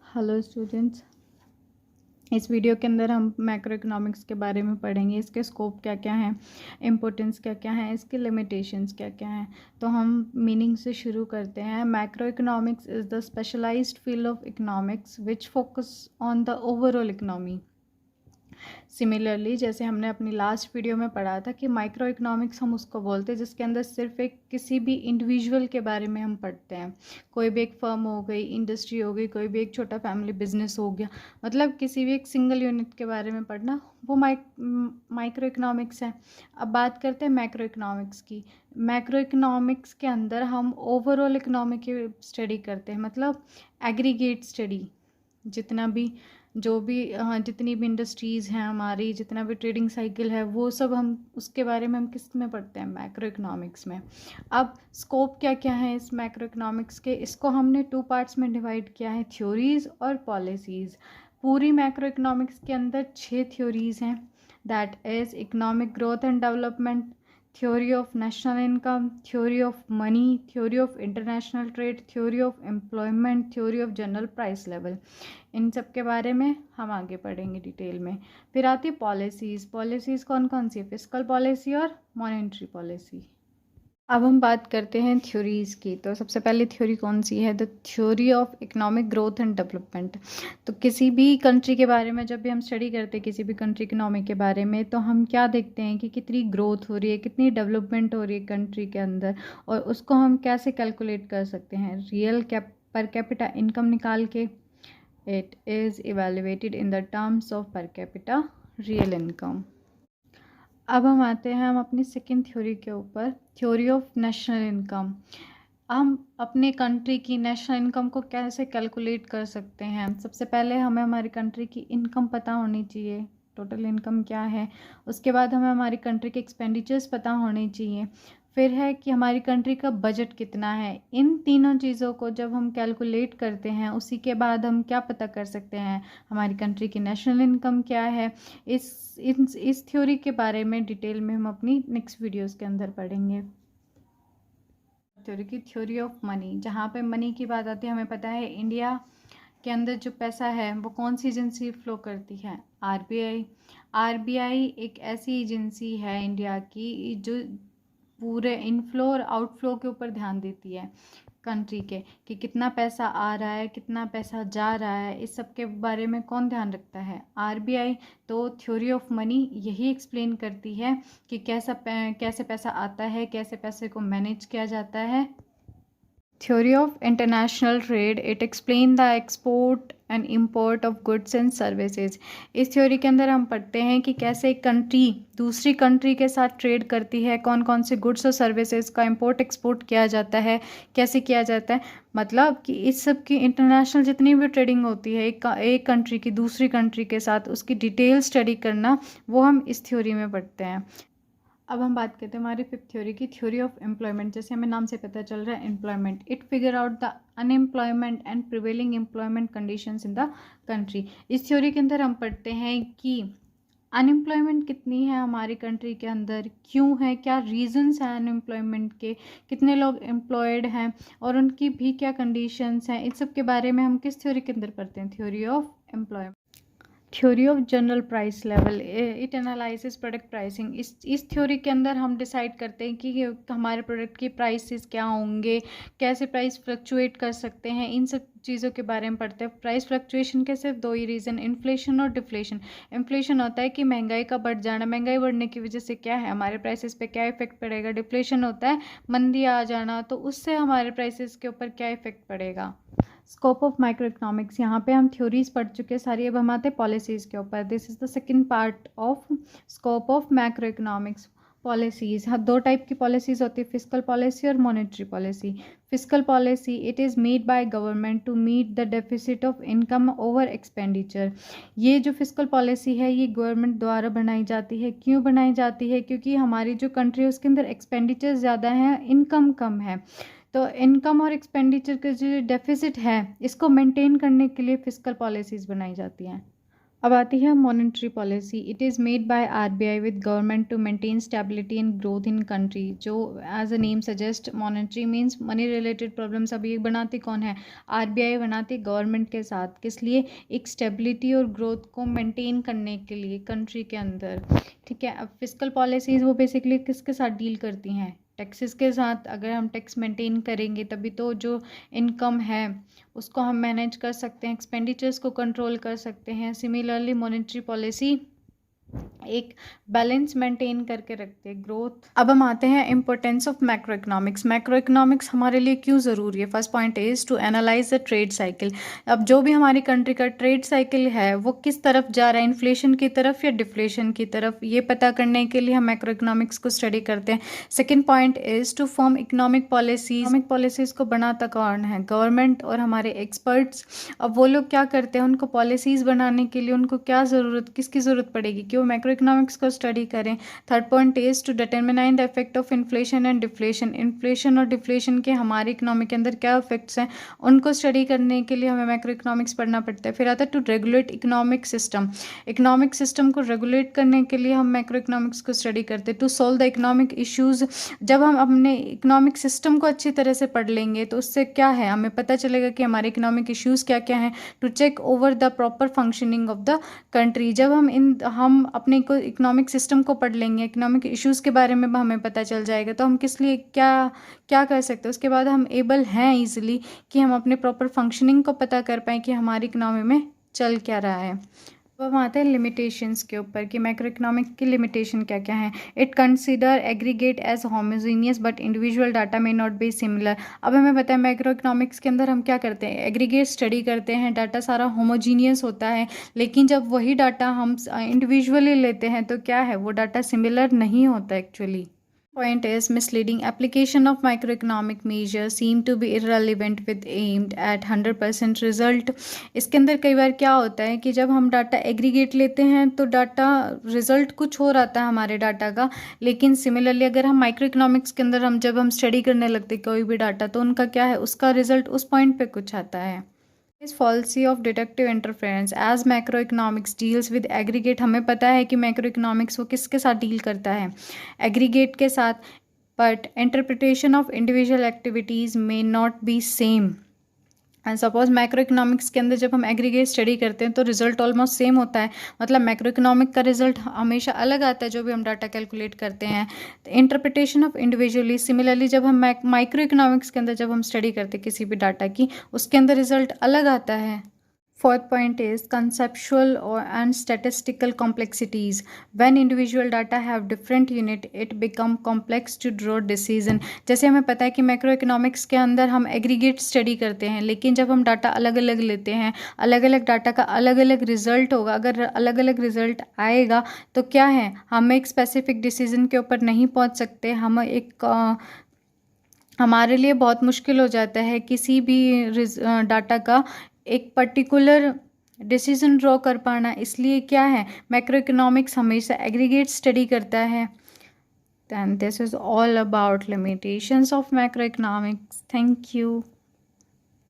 Hello students, इस video के अंदर हम मैक्रो इकोनॉमिक्स के बारे में पढ़ेंगे। इसके स्कोप क्या क्या हैं, इम्पोर्टेंस क्या क्या है, इसके लिमिटेशंस क्या क्या हैं। तो हम मीनिंग से शुरू करते हैं। Macro economics is the specialised field of economics which focus on the overall economy. Similarly, जैसे हमने अपनी लास्ट वीडियो में पढ़ा था कि माइक्रो इकोनॉमिक्स हम उसको बोलते हैं जिसके अंदर सिर्फ एक किसी भी इंडिविजुअल के बारे में हम पढ़ते हैं। कोई भी एक फर्म हो गई, इंडस्ट्री हो गई, कोई भी एक छोटा फैमिली बिजनेस हो गया, मतलब किसी भी एक सिंगल यूनिट के बारे में पढ़ना, वो माइक्रो इकोनॉमिक्स है। अब बात करते हैं मैक्रो इकोनॉमिक्स की। मैक्रो इकोनॉमिक्स के अंदर हम ओवरऑल इकोनॉमी की स्टडी करते हैं, मतलब एग्रीगेट स्टडी। जितना भी जितनी भी इंडस्ट्रीज़ हैं हमारी, जितना भी ट्रेडिंग साइकिल है, वो सब हम उसके बारे में हम किस में पढ़ते हैं, मैक्रो इकोनॉमिक्स में। अब स्कोप क्या क्या है इस मैक्रो इकोनॉमिक्स के, इसको हमने 2 पार्ट्स में डिवाइड किया है, थ्योरीज़ और पॉलिसीज़। पूरी मैक्रो इकोनॉमिक्स के अंदर 6 थ्योरीज़ हैं, that is economic growth and development, theory of national income, theory of money, theory of international trade, theory of employment, theory of general price level। इन सब के बारे में हम आगे पढ़ेंगे डिटेल में। फिर आती है पॉलिसीज़ कौन कौन सी है, फिस्कल पॉलिसी और मॉनेटरी पॉलिसी। अब हम बात करते हैं थ्योरीज़ की। तो सबसे पहले थ्योरी कौन सी है, the theory of economic growth and development. तो किसी भी कंट्री के बारे में जब भी हम स्टडी करते हैं, किसी भी कंट्री इकोनॉमी के बारे में, तो हम क्या देखते हैं कि कितनी ग्रोथ हो रही है, कितनी डेवलपमेंट हो रही है कंट्री के अंदर, और उसको हम कैसे कैलकुलेट कर सकते हैं रियल पर कैपिटा इनकम निकाल के। It is evaluated in the terms of per capita real income. अब हम आते हैं हम अपनी सेकेंड थ्योरी के ऊपर, थ्योरी ऑफ नेशनल इनकम। हम अपने कंट्री की नेशनल इनकम को कैसे कैलकुलेट कर सकते हैं। सबसे पहले हमें हमारी कंट्री की इनकम पता होनी चाहिए, टोटल इनकम क्या है। उसके बाद हमें हमारी कंट्री के एक्सपेंडिचर्स पता होने चाहिए। फिर है कि हमारी कंट्री का बजट कितना है। इन तीनों चीज़ों को जब हम कैलकुलेट करते हैं, उसी के बाद हम क्या पता कर सकते हैं, हमारी कंट्री की नेशनल इनकम क्या है। इस थ्योरी के बारे में डिटेल में हम अपनी नेक्स्ट वीडियोस के अंदर पढ़ेंगे। थ्योरी ऑफ मनी, जहाँ पे मनी की बात आती है, हमें पता है इंडिया के अंदर जो पैसा है वो कौन सी एजेंसी फ्लो करती है, आरबीआई। आरबीआई एक ऐसी एजेंसी है इंडिया की जो पूरे इनफ्लो और आउटफ्लो के ऊपर ध्यान देती है कंट्री के, कि कितना पैसा आ रहा है, कितना पैसा जा रहा है, इस सब के बारे में कौन ध्यान रखता है, आरबीआई। तो थ्योरी ऑफ मनी यही एक्सप्लेन करती है कि कैसे पैसा आता है, कैसे पैसे को मैनेज किया जाता है। Theory of international trade, it explain the export and import of goods and services. इस थ्योरी के अंदर हम पढ़ते हैं कि कैसे एक कंट्री दूसरी कंट्री के साथ ट्रेड करती है, कौन कौन से गुड्स और सर्विसेज का इम्पोर्ट एक्सपोर्ट किया जाता है, कैसे किया जाता है। मतलब कि इस सब की इंटरनेशनल जितनी भी ट्रेडिंग होती है एक कंट्री की दूसरी कंट्री के साथ, उसकी डिटेल स्टडी करना, वो हम इस थ्योरी में पढ़ते हैं। अब हम बात करते हैं हमारी फिफ्थ थ्योरी की, थ्योरी ऑफ एम्प्लॉयमेंट। जैसे हमें नाम से पता चल रहा है employment, it figure out the unemployment and prevailing employment conditions in the country. इस थ्योरी के अंदर हम पढ़ते हैं कि अनएम्प्लॉयमेंट कितनी है हमारी कंट्री के अंदर, क्यों है, क्या रीजंस हैं अनएम्प्लॉयमेंट के, कितने लोग एम्प्लॉयड हैं और उनकी भी क्या कंडीशंस हैं। इन सब के बारे में हम किस थ्योरी के अंदर पढ़ते हैं, theory of employment. Theory of general price level, it analyses product pricing. इस थ्योरी के अंदर हम डिसाइड करते हैं कि हमारे प्रोडक्ट की प्राइसेस क्या होंगे, कैसे प्राइस फ्लक्चुएट कर सकते हैं, इन सब चीज़ों के बारे में पढ़ते हैं। प्राइस फ्लक्चुएशन के सिर्फ 2 ही रीज़न, इन्फ्लेशन और डिफ्लेशन। इन्फ्लेशन होता है कि महंगाई का बढ़ जाना, महंगाई बढ़ने की वजह से क्या है, हमारे प्राइसेस पे क्या इफेक्ट पड़ेगा। डिफ्लेशन होता है मंदी आ जाना, तो उससे हमारे प्राइसेस के ऊपर क्या इफेक्ट पड़ेगा। स्कोप ऑफ माइक्रो इकोनॉमिक्स, यहाँ पे हम थ्योरीज पढ़ चुके हैं सारी, अब हम आते हैं पॉलिसीज़ के ऊपर। This is the second part of scope of macro economics. Policies, हाँ, 2 टाइप की पॉलिसीज़ होती है, फिस्कल पॉलिसी और monetary policy. Fiscal policy, it is made by government to meet the deficit of income over expenditure. ये जो fiscal policy है ये government द्वारा बनाई जाती है। क्यों बनाई जाती है, क्योंकि हमारी जो कंट्री है उसके अंदर एक्सपेंडिचर ज़्यादा है, इनकम कम है। तो इनकम और एक्सपेंडिचर का जो डेफिसिट है, इसको मेंटेन करने के लिए फिस्कल पॉलिसीज़ बनाई जाती हैं। अब आती है monetary policy. It is made by RBI with government to maintain stability and growth in country. जो as a name suggest, monetary means money related problems. अब ये बनाती कौन है? आरबीआई बनाती गवर्नमेंट के साथ। किस लिए? एक स्टेबिलिटी और ग्रोथ को मेंटेन करने के लिए कंट्री के अंदर। ठीक है। अब फिस्कल पॉलिसीज़ वो बेसिकली किसके साथ डील करती हैं? टैक्सेस के साथ। अगर हम टैक्स मेंटेन करेंगे तभी तो जो इनकम है उसको हम मैनेज कर सकते हैं, एक्सपेंडिचर्स को कंट्रोल कर सकते हैं। सिमिलरली मॉनेटरी पॉलिसी एक बैलेंस मेंटेन करके रखते हैं, ग्रोथ। अब हम आते हैं importance of macro economics. Macro economics हमारे लिए क्यों ज़रूरी है? First point is to analyse the trade cycle. अब जो भी हमारी कंट्री का ट्रेड साइकिल है वो किस तरफ जा रहा है, इन्फ्लेशन की तरफ या डिफ्लेशन की तरफ, ये पता करने के लिए हम मैक्रो इकोनॉमिक्स को स्टडी करते हैं। Second point is to form economic policies. Economic policies को बनाता कौन है? गवर्नमेंट और हमारे एक्सपर्ट्स। अब वो लोग क्या करते हैं? उनको पॉलिसीज़ बनाने के लिए उनको क्या ज़रूरत, किसकी ज़रूरत पड़ेगी कि वो मैक्रो इकोनॉमिक्स को स्टडी करें। Third point is to determine the effect of inflation and deflation. Inflation और डिफ्लेशन के हमारी इकोनॉमी के अंदर क्या इफेक्ट्स हैं उनको स्टडी करने के लिए हमें मैक्रो इकोनॉमिक्स पढ़ना पड़ता है। फिर आता है to regulate economic system. Economic system को रेगुलेट करने के लिए हम मैक्रो इकोनॉमिक्स को स्टडी करते हैं। To solve the economic issues. जब हम अपने इकोनॉमिक सिस्टम को अच्छी तरह से पढ़ लेंगे तो उससे क्या है, हमें पता चलेगा कि हमारे इकोनॉमिक इश्यूज क्या क्या हैं। To check over the proper functioning of the country. जब हम अपने को इकोनॉमिक सिस्टम को पढ़ लेंगे, इकोनॉमिक इश्यूज़ के बारे में हमें पता चल जाएगा तो हम किस लिए क्या क्या कर सकते हैं। उसके बाद हम एबल हैं ईजिली कि हम अपने प्रॉपर फंक्शनिंग को पता कर पाएँ कि हमारी इकोनॉमी में चल क्या रहा है। अब हम आते हैं लिमिटेशंस के ऊपर कि मैक्रो इकोनॉमिक की लिमिटेशन क्या क्या है। It consider aggregate as homogeneous but individual data may not be similar. अब हमें पता है मैक्रो इकोनॉमिक्स के अंदर हम क्या करते हैं? एग्रीगेट स्टडी करते हैं, डाटा सारा होमोजीनियस होता है, लेकिन जब वही डाटा हम इंडिविजुअली लेते हैं तो क्या है, वो डाटा सिमिलर नहीं होता actually. Point is misleading. Application of microeconomic measures seem to be irrelevant with aimed at 100% result. इसके अंदर कई बार क्या होता है कि जब हम डाटा एग्रीगेट लेते हैं तो डाटा रिजल्ट कुछ और आता है हमारे डाटा का, लेकिन सिमिलरली अगर हम माइक्रो इकोनॉमिक्स के अंदर जब हम स्टडी करने लगते हैं कोई भी डाटा तो उनका क्या है, उसका रिजल्ट उस पॉइंट पे कुछ आता है। इस fallacy of deductive interference as macro economics deals with aggregate. हमें पता है कि मैक्रो इकोनॉमिक्स वो किसके साथ डील करता है? एग्रीगेट के साथ। But interpretation of individual activities may not B same. And suppose macro economics के अंदर जब हम एग्रीगेट स्टडी करते हैं तो रिजल्ट ऑलमोस्ट सेम होता है, मतलब मैक्रो इकोनॉमिक का रिजल्ट हमेशा अलग आता है जो भी हम डाटा कैलकुलेट करते हैं। Interpretation of individually. सिमिलरली जब हम माइक्रो इकोनॉमिक्स के अंदर जब हम स्टडी करते हैं किसी भी डाटा की, उसके अंदर रिजल्ट अलग आता है। Fourth point is conceptual and statistical complexities. When individual data have different unit, it become complex to draw decision. जैसे हमें पता है कि मैक्रो इकोनॉमिक्स के अंदर हम एग्रीगेट स्टडी करते हैं, लेकिन जब हम डाटा अलग अलग लेते हैं, अलग अलग डाटा का अलग अलग रिजल्ट होगा। अगर अलग अलग रिजल्ट आएगा तो क्या है, हम एक स्पेसिफिक डिसीजन के ऊपर नहीं पहुंच सकते। हम हमारे लिए बहुत मुश्किल हो जाता है किसी भी डाटा का एक पर्टिकुलर डिसीजन ड्रॉ कर पाना। इसलिए क्या है, मैक्रो इकोनॉमिक्स हमेशा एग्रीगेट स्टडी करता है। Then this is all about limitations of macro economics. Thank you.